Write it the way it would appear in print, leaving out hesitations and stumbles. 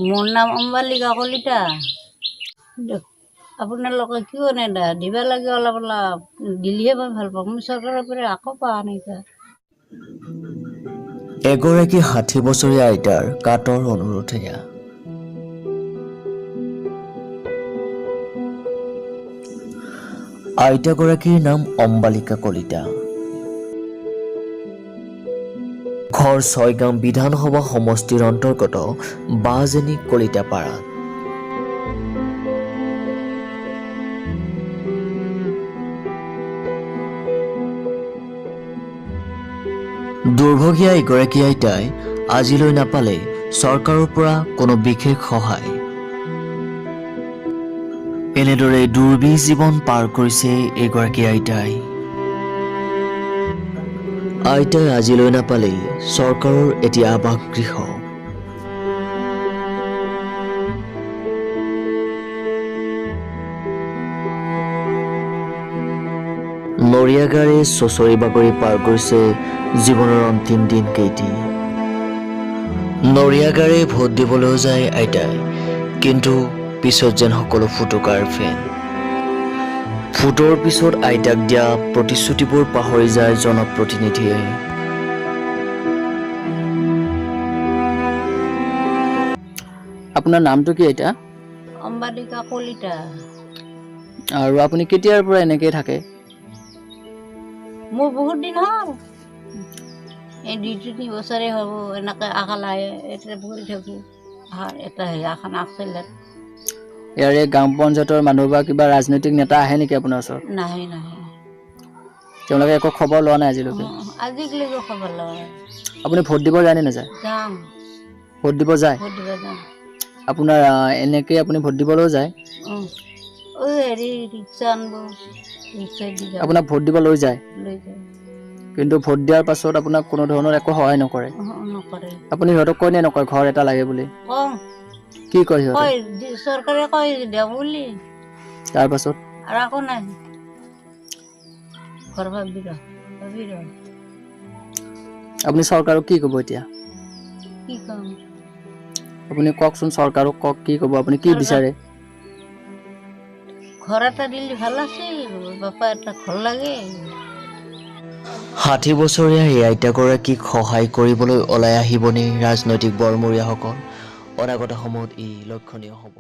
মোৰ নাম অম্বালিকা কলিতা। আপোনালোকে কিয় নেদা দিব লাগে অলপ অলপ দিলেহে মই ভাল পাওঁ। মই চৰকাৰৰ পৰা আকৌ পোৱা নাই। এগৰাকী ৬০ বছৰীয়া আইতাৰ কাতৰ অনুৰোধ এয়া। আইতাগৰাকীৰ নাম অম্বালিকা কলিতা। ঘৰ ছয়গাঁও বিধানসভা সমষ্টিৰ অন্তৰ্গত বাজেনী কলিতাপাৰাত। দুৰ্ভগীয়া এগৰাকী আইতাই আজিলৈ নাপালে চৰকাৰৰ পৰা কোনো বিশেষ সহায়। এনেদৰে দুৰ্বিহ জীৱন পাৰ কৰিছে এগৰাকী আইতাই। আইতাই আজিলৈ নাপালে চৰকাৰৰ এটি আৱাস গৃহ। নৰিয়াগাৰে চচৰি বাগৰি পাৰ কৰিছে জীৱনৰ অন্তিম দিনকেইটি। নৰিয়াগাৰে ভোট দিবলৈও যায় আইতাই, কিন্তু পিছত যেন সকলো ফুটুকাৰ ফেন। ভোটৰ পিছত আইতাক দিয়া প্ৰতিশ্ৰুতিবোৰ পাহৰি যায় জনপ্ৰতিনিধিয়ে। আপোনাৰ নামটো কি আইতা? অম্বালিকা কলিতা। আৰু আপুনি কেতিয়াৰ পৰা এনেকৈ থাকে? মোৰ বহুত দিন হ'ল, এই 2-3 বছৰে হ'ব এনেকৈ আকালাই এটা পৰি থাকোঁ। এটা এখন আগফালে ইয়াৰে গাঁও পঞ্চায়তৰ মানুহ বা কিবা ৰাজনৈতিক নেতা আহে নেকি আপোনাৰ ওচৰত? নাহে নাহে। তেওঁলোকে একো খবৰ লোৱা নাই আজিলৈকে? আজিলৈকে খবৰ লোৱা নাই। আপুনি ভোট দিব যায় নে নাযায়? যাম, ভোট দিব যায়? ভোট দিব যাম। আপোনাৰ এনেকৈ আপুনি ভোট দিবলৈও যায়? হেৰি ৰিক্সা আনিব, ৰিক্সা দি যাম। আপোনাক ভোট দিব লৈ যায়? লৈ যায়। কিন্তু ভোট দিয়াৰ পাছত আপোনাক কোনো ধৰণৰ একো সহায় নকৰে? নকৰে। আপুনি সিহঁতক কয় নে নকয় ঘৰ এটা লাগে বুলি? কওঁ। কি কয় সিহঁতে? কয় চৰকাৰে কয় দিয়ক বুলি। তাৰপাছত? আৰু একো নাই। ঘৰ ভাবি ৰ। আপুনি চৰকাৰক কি ক'ব এতিয়া? কি ক'ম? আপুনি কওকচোন, চৰকাৰক কওক, কি ক'ব আপুনি, কি বিচাৰে? ঘৰ এটা দিলে ভাল আছিল, বাপা এটা ঘৰ লাগে। ৬০ বছৰীয়া এই আইতাগৰাকীক সহায় কৰিবলৈ ওলাই আহিবনে ৰাজনৈতিক বৰমূৰীয়াসকল? অনাগত সময়ত ই লক্ষণীয় হ'ব।